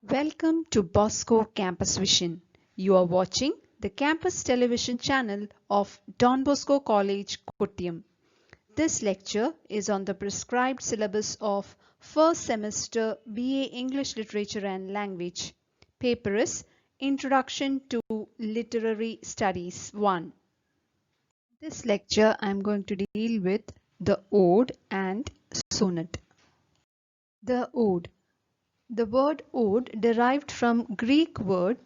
Welcome to Bosco Campus Vision. You are watching the campus television channel of Don Bosco College, Kottayam. This lecture is on the prescribed syllabus of first semester BA English Literature and Language. Paper is Introduction to Literary Studies 1. This lecture I am going to deal with the Ode and Sonnet. The Ode. The word ode derived from Greek word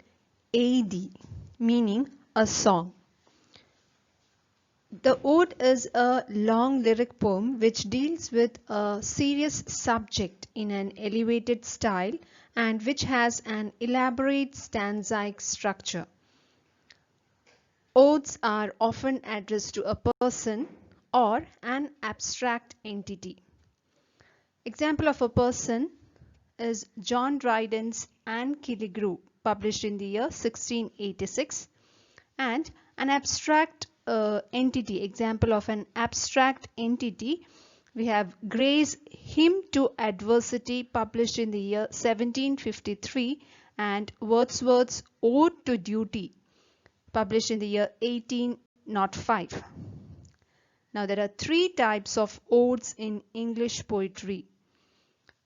"ade", meaning a song. The ode is a long lyric poem which deals with a serious subject in an elevated style and which has an elaborate stanzaic structure. Odes are often addressed to a person or an abstract entity. Example of a person is John Dryden's Anne Killigrew, published in the year 1686, and an abstract entity. Example of an abstract entity, we have Gray's Hymn to Adversity, published in the year 1753, and Wordsworth's Ode to Duty, published in the year 1805. Now there are three types of odes in English poetry.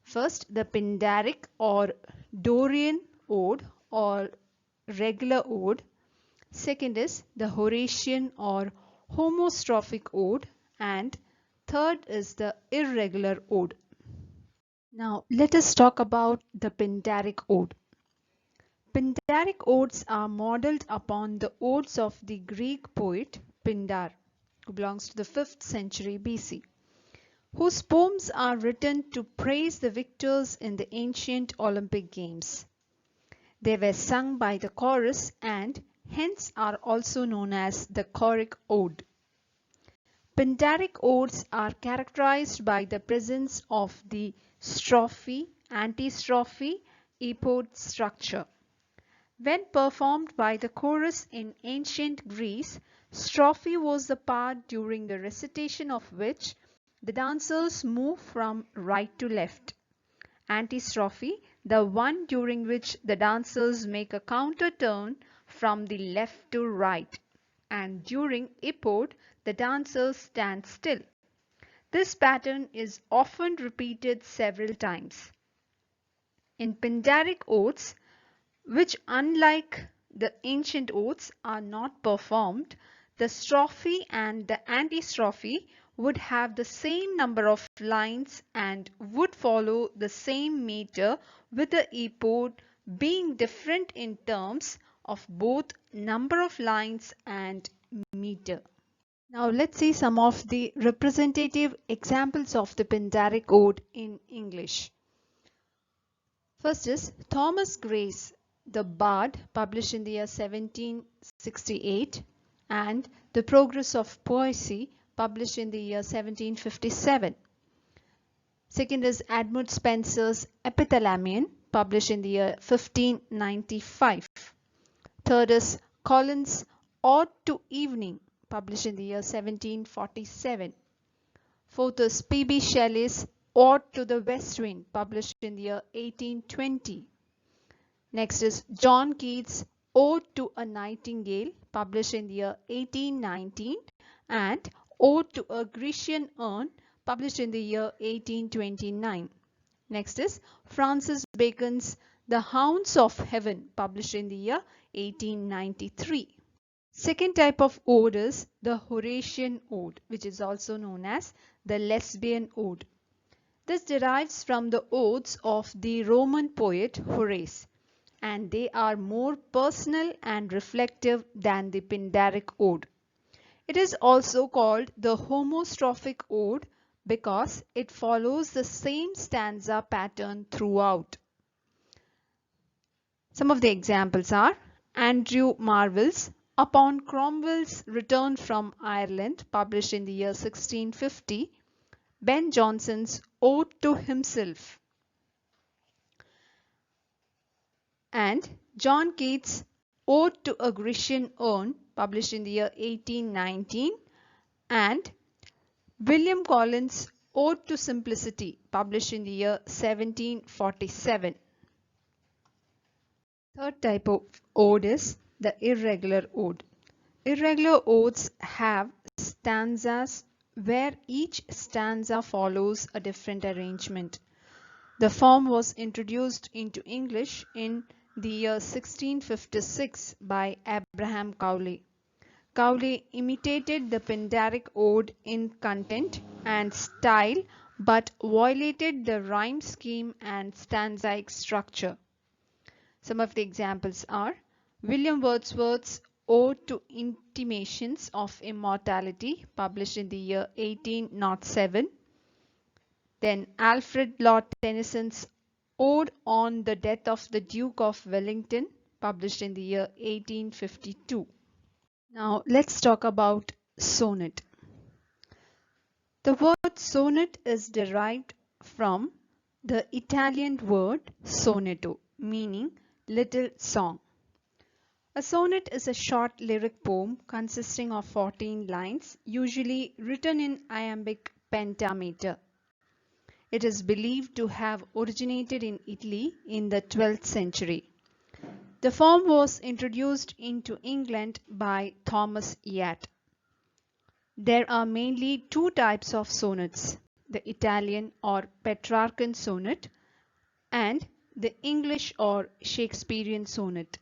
First, the Pindaric or Dorian Ode or Regular Ode. Second is the Horatian or Homostrophic Ode. And third is the Irregular Ode. Now, let us talk about the Pindaric Ode. Pindaric odes are modeled upon the odes of the Greek poet Pindar, who belongs to the 5th century BC. Whose poems are written to praise the victors in the ancient Olympic Games. They were sung by the chorus and hence are also known as the choric ode. Pindaric odes are characterized by the presence of the strophe, antistrophe, epode structure. When performed by the chorus in ancient Greece, strophe was the part during the recitation of which the dancers move from right to left. Antistrophe, the one during which the dancers make a counter turn from the left to right. And during epode, the dancers stand still. This pattern is often repeated several times. In Pindaric odes, which unlike the ancient odes are not performed, the strophe and the antistrophe would have the same number of lines and would follow the same meter, with the epode being different in terms of both number of lines and meter. Now let's see some of the representative examples of the Pindaric ode in English. First is Thomas Gray's The Bard, published in the year 1768, and The Progress of Poesy, published in the year 1757. Second is Edmund Spenser's Epithalamion, published in the year 1595. Third is Collins's Ode to Evening, published in the year 1747. Fourth is P.B. Shelley's Ode to the West Wind, published in the year 1820. Next is John Keats' Ode to a Nightingale, published in the year 1819, and Ode to a Grecian Urn, published in the year 1829. Next is Francis Bacon's The Hounds of Heaven, published in the year 1893. Second type of ode is the Horatian Ode, which is also known as the Lesbian Ode. This derives from the odes of the Roman poet Horace, and they are more personal and reflective than the Pindaric Ode. It is also called the Homostrophic Ode because it follows the same stanza pattern throughout. Some of the examples are Andrew Marvell's Upon Cromwell's Return from Ireland, published in the year 1650, Ben Jonson's Ode to Himself, and John Keats' Ode to a Grecian Urn, published in the year 1819, and William Collins' Ode to Simplicity, published in the year 1747. Third type of ode is the irregular ode. Irregular odes have stanzas where each stanza follows a different arrangement. The form was introduced into English in the year 1656 by Abraham Cowley. Cowley imitated the Pindaric ode in content and style but violated the rhyme scheme and stanzaic structure. Some of the examples are William Wordsworth's Ode to Intimations of Immortality, published in the year 1807. Then Alfred Lord Tennyson's Ode on the Death of the Duke of Wellington, published in the year 1852. Now let's talk about sonnet. The word sonnet is derived from the Italian word sonetto, meaning little song. A sonnet is a short lyric poem consisting of 14 lines, usually written in iambic pentameter. It is believed to have originated in Italy in the 12th century. The form was introduced into England by Thomas Yatt. There are mainly two types of sonnets, the Italian or Petrarchan sonnet and the English or Shakespearean sonnet.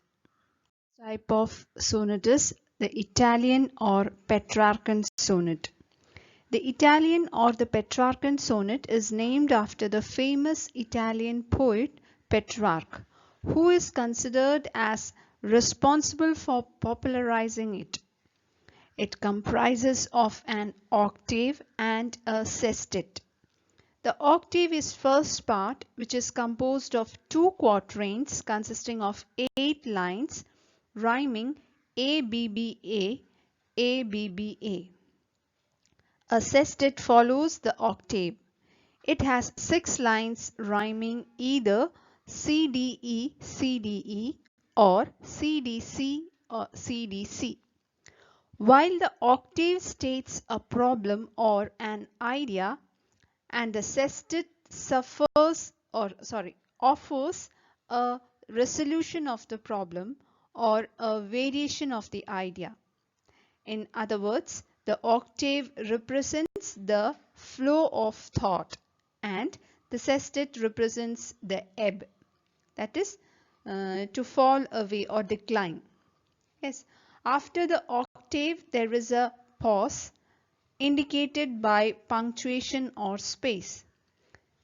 Type of sonnet is the Italian or Petrarchan sonnet. The Italian or the Petrarchan sonnet is named after the famous Italian poet Petrarch, who is considered as responsible for popularizing it. It comprises of an octave and a sestet. The octave is first part, which is composed of two quatrains consisting of 8 lines rhyming ABBA, ABBA. A sestet follows the octave. It has 6 lines rhyming either CDE, CDE or CDC or CDC. While the octave states a problem or an idea and the sestet offers a resolution of the problem or a variation of the idea. In other words, the octave represents the flow of thought and the sestet represents the ebb, that is to fall away or decline. Yes, after the octave there is a pause indicated by punctuation or space.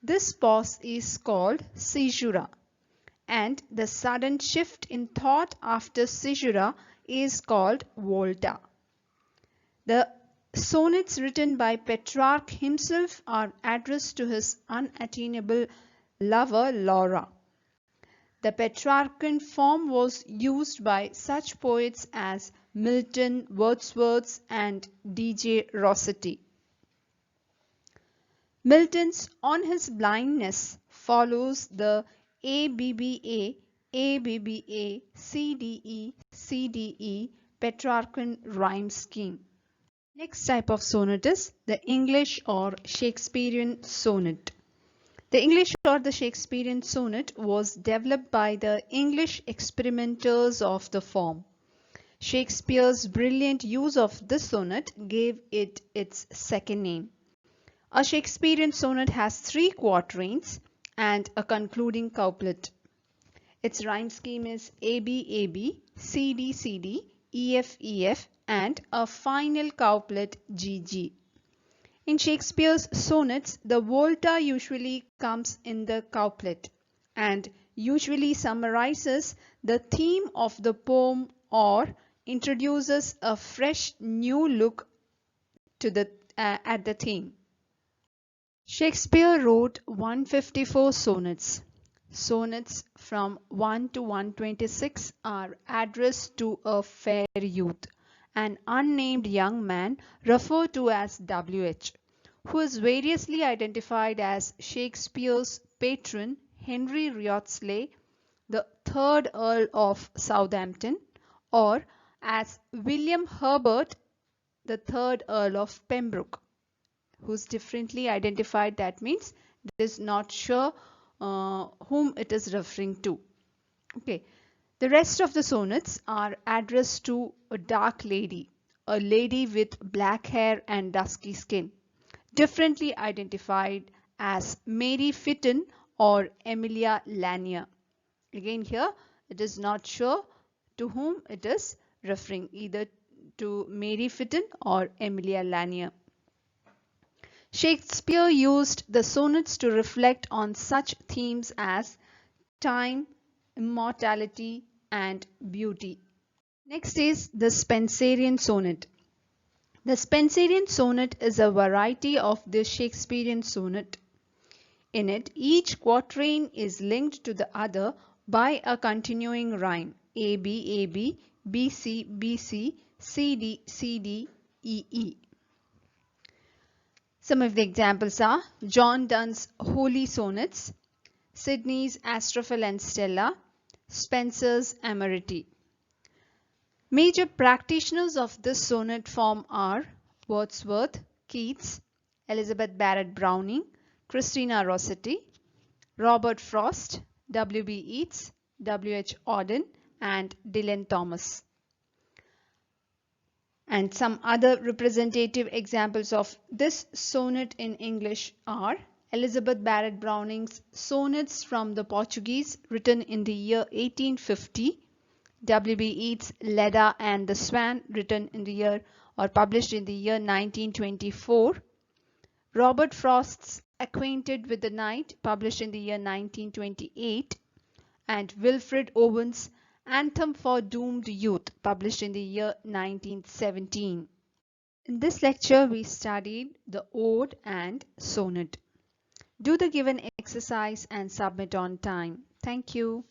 This pause is called caesura, and the sudden shift in thought after caesura is called volta. The sonnets written by Petrarch himself are addressed to his unattainable lover Laura. The Petrarchan form was used by such poets as Milton, Wordsworth and D.J. Rossetti. Milton's On His Blindness follows the ABBA, ABBA, CDE, CDE Petrarchan rhyme scheme. Next type of sonnet is the English or Shakespearean sonnet. The English or the Shakespearean sonnet was developed by the English experimenters of the form. Shakespeare's brilliant use of this sonnet gave it its second name. A Shakespearean sonnet has 3 quatrains and a concluding couplet. Its rhyme scheme is ABAB, CD, EF and a final couplet GG. In Shakespeare's sonnets, the volta usually comes in the couplet and usually summarizes the theme of the poem or introduces a fresh new look to at the theme. Shakespeare wrote 154 sonnets. Sonnets from 1 to 126 are addressed to a fair youth, an unnamed young man referred to as W.H., who is variously identified as Shakespeare's patron Henry Wriothesley, the 3rd Earl of Southampton, or as William Herbert, the 3rd Earl of Pembroke, who's differently identified. That means it is not sure whom it is referring to. Okay, The rest of the sonnets are addressed to a dark lady, a lady with black hair and dusky skin, differently identified as Mary Fitton or Emilia Lanier. Again here it is not sure to whom it is referring, either to Mary Fitton or Emilia Lanier. Shakespeare used the sonnets to reflect on such themes as time, immortality, and beauty. Next is the Spenserian sonnet. The Spenserian sonnet is a variety of the Shakespearean sonnet. In it, each quatrain is linked to the other by a continuing rhyme: AB, AB, BC, BC, CD, CD, EE. Some of the examples are John Donne's Holy Sonnets, Sidney's Astrophel and Stella, Spenser's Amority. Major practitioners of this sonnet form are Wordsworth, Keats, Elizabeth Barrett Browning, Christina Rossetti, Robert Frost, W.B. Yeats, W.H. Auden, and Dylan Thomas. And some other representative examples of this sonnet in English are Elizabeth Barrett Browning's Sonnets from the Portuguese, written in the year 1850, W.B. Yeats' Leda and the Swan, written in the year or published in the year 1924, Robert Frost's Acquainted with the Night, published in the year 1928, and Wilfred Owen's Anthem for Doomed Youth, published in the year 1917. In this lecture, we studied the Ode and Sonnet. Do the given exercise and submit on time. Thank you.